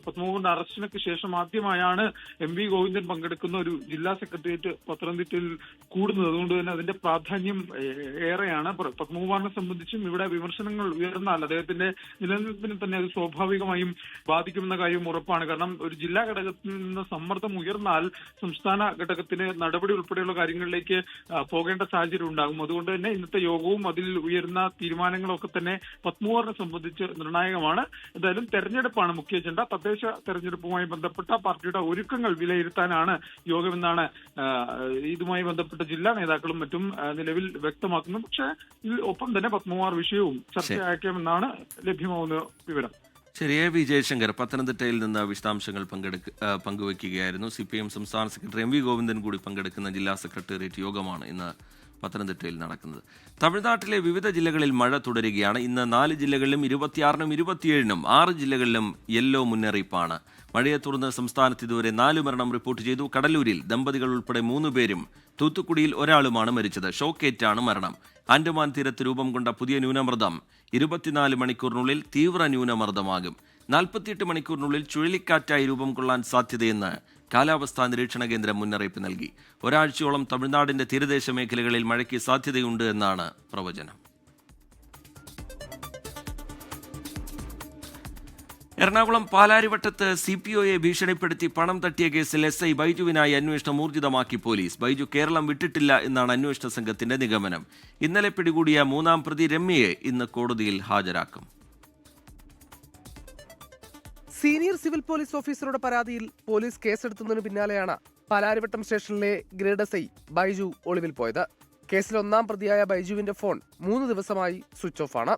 പത്മകുമാറിന്റെ അറസ്റ്റിനൊക്കെ ശേഷം ആദ്യമായാണ് MV ഗോവിന്ദൻ പങ്കെടുക്കുന്ന ഒരു ജില്ലാ സെക്രട്ടേറിയറ്റ് പത്തനംതിട്ടയിൽ കൂടുന്നത്. അതുകൊണ്ട് തന്നെ അതിന്റെ പ്രാധാന്യം ഏറെയാണ്. പത്മകുമാറിനെ സംബന്ധിച്ചും ഇവിടെ വിമർശനങ്ങൾ ഉയർന്നാൽ അദ്ദേഹത്തിന്റെ നിലനിൽപ്പിനെ തന്നെ അത് സ്വാഭാവികമായും ബാധിക്കുമെന്ന കാര്യം ഉറപ്പാണ്. കാരണം ഒരു ജില്ലാ ഘടകത്തിൽ നിന്ന് സമ്മർദ്ദം ഉയർന്നാൽ സംസ്ഥാന ഘടകത്തിന് നടപടി ഉൾപ്പെടെയുള്ള കാര്യങ്ങളിലേക്ക് പോകേണ്ട സാഹചര്യം ഉണ്ടാകും. അതുകൊണ്ട് തന്നെ ഇന്നത്തെ യോഗവും അതിൽ ഉയർന്ന തീരുമാനങ്ങളൊക്കെ തന്നെ പത്മകുമാറിനെ സംബന്ധിച്ച് നിർണായകമാണ്. എന്തായാലും തെരഞ്ഞെടുപ്പാണ് മുഖ്യ അജണ്ട. തദ്ദേശ തെരഞ്ഞെടുപ്പുമായി ബന്ധപ്പെട്ട പാർട്ടിയുടെ ഒരുക്കങ്ങൾ വിലയിരുത്താനാണ് യോഗമെന്നാണ് ഇതുമായി ബന്ധപ്പെട്ട ജില്ലാ നേതാക്കളും മറ്റും നിലവിൽ വ്യക്തമാക്കുന്നത്. പക്ഷേ ഒപ്പം തന്നെ പത്മകുമാർ വിഷയവും ചർച്ചയാക്കാമെന്നാണ് ലഭ്യമാവുന്ന വിവരം. ശരി, വി ജയശങ്കർ പത്തനംതിട്ടയിൽ നിന്ന് വിശദാംശങ്ങൾ പങ്കുവയ്ക്കുകയായിരുന്നു. CPM സംസ്ഥാന സെക്രട്ടറി MV ഗോവിന്ദൻ കൂടി പങ്കെടുക്കുന്ന ജില്ലാ സെക്രട്ടേറിയറ്റ് യോഗമാണ് ഇന്ന് പത്തനംതിട്ടയിൽ നടക്കുന്നത്. തമിഴ്നാട്ടിലെ വിവിധ ജില്ലകളിൽ മഴ തുടരുകയാണ്. ഇന്ന് 4 ജില്ലകളിലും 26-നും 27-നും 6 ജില്ലകളിലും യെല്ലോ മുന്നറിയിപ്പാണ്. മഴയെ തുടർന്ന് സംസ്ഥാനത്ത് ഇതുവരെ 4 മരണം റിപ്പോർട്ട് ചെയ്തു. കടലൂരിൽ ദമ്പതികൾ ഉൾപ്പെടെ 3 പേരും തൂത്തുക്കുടിയിൽ ഒരാളുമാണ് മരിച്ചത്. ഷോക്കേറ്റാണ് മരണം. ആൻഡമാൻ തീരത്ത് രൂപം കൊണ്ട പുതിയ ന്യൂനമർദ്ദം 24 മണിക്കൂറിനുള്ളിൽ തീവ്ര ന്യൂനമർദ്ദമാകും. 48 മണിക്കൂറിനുള്ളിൽ ചുഴലിക്കാറ്റായി രൂപം കൊള്ളാൻ സാധ്യതയെന്ന് കാലാവസ്ഥാ നിരീക്ഷണ കേന്ദ്രം മുന്നറിയിപ്പ് നൽകി. ഒരാഴ്ചയോളം തമിഴ്നാടിന്റെ തീരദേശ മേഖലകളിൽ മഴയ്ക്ക് സാധ്യതയുണ്ട് എന്നാണ് പ്രവചനം. എറണാകുളം പാലാരിവട്ടത്ത് CPOയെ ഭീഷണിപ്പെടുത്തി പണം തട്ടിയ കേസിൽ SI ബൈജുവിനായി അന്വേഷണം ഊർജിതമാക്കി പോലീസ്. ബൈജു കേരളം വിട്ടിട്ടില്ല എന്നാണ് അന്വേഷണ സംഘത്തിന്റെ നിഗമനം. ഇന്നലെ പിടികൂടിയ 3-ാം പ്രതി രമ്യയെ ഇന്ന് കോടതിയിൽ ഹാജരാക്കും. സീനിയർ സിവിൽ പോലീസ് ഓഫീസറുടെ പരാതിയിൽ പോലീസ് കേസെടുത്തതിനു പിന്നാലെയാണ് പാലാരിവട്ടം സ്റ്റേഷനിലെ ഗ്രേഡ് SI ബൈജു ഒളിവിൽ പോയത്. കേസിൽ 1-ാം പ്രതിയായ ബൈജുവിന്റെ ഫോൺ 3 ദിവസമായി സ്വിച്ച് ഓഫ് ആണ്.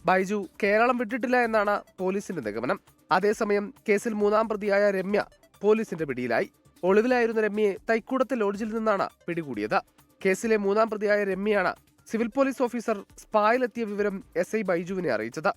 ബൈജു കേരളം വിട്ടിട്ടില്ല എന്നാണ് പോലീസിന്റെ നിഗമനം. അതേസമയം കേസിൽ 3-ാം പ്രതിയായ രമ്യ പോലീസിന്റെ പിടിയിലായി. ഒളിവിലായിരുന്ന രമ്യയെ തൈക്കൂടത്തെ ലോഡ്ജിൽ നിന്നാണ് പിടികൂടിയത്. കേസിലെ 3-ാം പ്രതിയായ രമ്യയാണ് സിവിൽ പോലീസ് ഓഫീസർ സ്പായിലെത്തിയ വിവരം SI ബൈജുവിനെ അറിയിച്ചത്.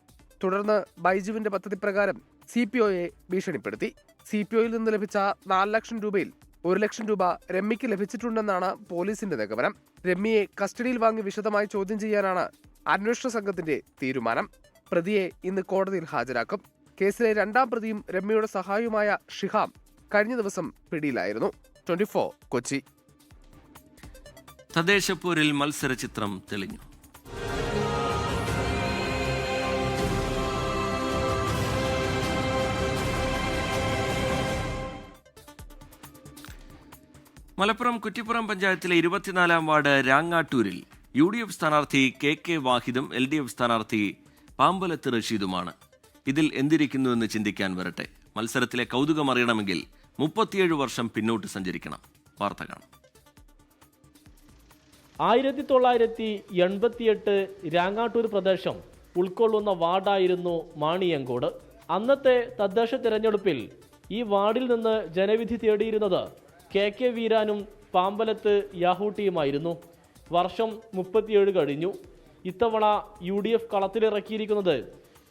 തുടർന്ന് ബൈജുവിന്റെ പദ്ധതി പ്രകാരം CPOയെ ഭീഷണിപ്പെടുത്തി. CPOയിൽ നിന്ന് ലഭിച്ച 4 ലക്ഷം രൂപയിൽ 1 ലക്ഷം രൂപ രമ്യയ്ക്ക് ലഭിച്ചിട്ടുണ്ടെന്നാണ് പോലീസിന്റെ നിഗമനം. രമ്യയെ കസ്റ്റഡിയിൽ വാങ്ങി വിശദമായി ചോദ്യം ചെയ്യാനാണ് അന്വേഷണ സംഘത്തിന്റെ തീരുമാനം. പ്രതിയെ ഇന്ന് കോടതിയിൽ ഹാജരാക്കും. കേസിലെ 2-ാം പ്രതിയും രമ്യയുടെ സഹായിയുമായ ഷിഹാം കഴിഞ്ഞ ദിവസം പിടിയിലായിരുന്നു. 24 കൊച്ചി. തദ്ദേശപ്പൂരിൽ മത്സരചിത്രം തെളിഞ്ഞു. മലപ്പുറം കുറ്റിപ്പുറം പഞ്ചായത്തിലെ 24-ാം വാർഡ് രാങ്ങാട്ടൂരിൽ UDF സ്ഥാനാർത്ഥി KK വാഹിദും LDF സ്ഥാനാർത്ഥി പാമ്പലത്ത് റഷീദുമാണ്. ഇതിൽ എന്തിരിക്കുന്നുവെന്ന് ചിന്തിക്കാൻ വരട്ടെ. മത്സരത്തിലെ കൗതുകം അറിയണമെങ്കിൽ 37 വർഷം പിന്നോട്ട് സഞ്ചരിക്കണം. വാർത്ത കാണാം. 1988 രാങ്ങാട്ടൂർ പ്രദേശം ഉൾക്കൊള്ളുന്ന വാർഡായിരുന്നു മാണിയങ്കോട്. അന്നത്തെ തദ്ദേശ തിരഞ്ഞെടുപ്പിൽ ഈ വാർഡിൽ നിന്ന് ജനവിധി തേടിയിരുന്നത് KK വീരാനും പാമ്പലത്ത് യാഹൂട്ടിയുമായിരുന്നു. വർഷം 37 കഴിഞ്ഞു. ഇത്തവണ UDF കളത്തിലിറക്കിയിരിക്കുന്നത്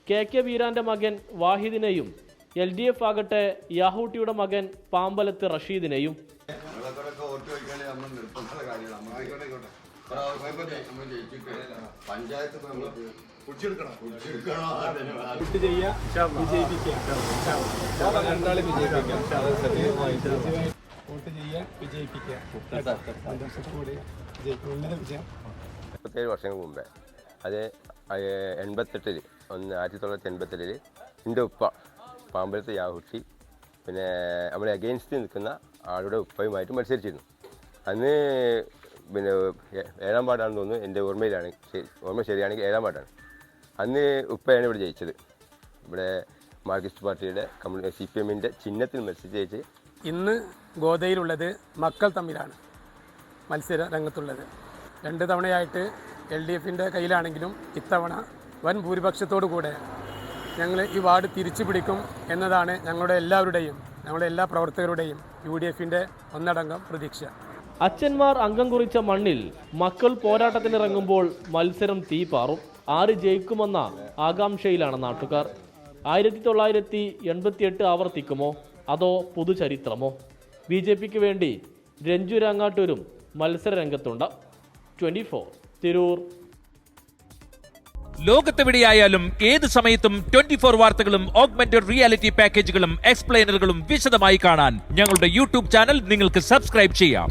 KK വീരാന്റെ മകൻ വാഹിദിനെയും LDF ആകട്ടെ യാഹൂട്ടിയുടെ മകൻ പാമ്പലത്ത് റഷീദിനെയും. വർഷങ്ങൾക്ക് മുമ്പേ അത് 1988 എൻ്റെ ഉപ്പ പാമ്പലത്ത് യാഹൂട്ടി പിന്നെ നമ്മളെ അഗെയിൻസ്റ്റ് നിൽക്കുന്ന ആളുടെ ഉപ്പയുമായിട്ട് മത്സരിച്ചിരുന്നു. അന്ന് പിന്നെ 7-ാം വാർഡാണെന്ന് തോന്നുന്നു, എൻ്റെ ഓർമ്മ ശരിയാണെങ്കിൽ 7-ാം വാർഡാണ്. അന്ന് ഉപ്പയാണ് ഇവിടെ ജയിച്ചത്. ഇവിടെ മാർക്സിസ്റ്റ് പാർട്ടിയുടെ CPMൻ്റെ ചിഹ്നത്തിൽ മത്സരിച്ച് ജയിച്ച്. ഇന്ന് ഗോദയിലുള്ളത് മക്കൾ തമ്മിലാണ് മത്സര രംഗത്തുള്ളത്. 2 തവണയായിട്ട് LDFൻ്റെ കയ്യിലാണെങ്കിലും ഇത്തവണ വൻ ഭൂരിപക്ഷത്തോടു കൂടെ ഞങ്ങൾ ഈ വാർഡ് തിരിച്ചു പിടിക്കും എന്നതാണ് ഞങ്ങളുടെ എല്ലാ പ്രവർത്തകരുടെയും UDFൻ്റെ ഒന്നടങ്കം പ്രതീക്ഷ. അച്ഛന്മാർ അംഗം കുറിച്ച മണ്ണിൽ മക്കൾ പോരാട്ടത്തിനിറങ്ങുമ്പോൾ മത്സരം തീപാറും. ആര് ജയിക്കുമെന്ന ആകാംക്ഷയിലാണ് നാട്ടുകാർ. 1988 ആവർത്തിക്കുമോ അതോ പുതുചരിത്രമോ? BJPക്ക് വേണ്ടി രഞ്ജു രാങ്ങാട്ടൂരും മത്സരരംഗത്തുണ്ട്. 24 തിരൂർ. ലോകത്തെവിടെയായാലും ഏത് സമയത്തും 24 വാർത്തകളും ഓഗ്മെന്റഡ് റിയാലിറ്റി പാക്കേജുകളും എക്സ്പ്ലെയിനറുകളും വിശദമായി കാണാൻ ഞങ്ങളുടെ യൂട്യൂബ് ചാനൽ നിങ്ങൾക്ക് സബ്സ്ക്രൈബ് ചെയ്യാം.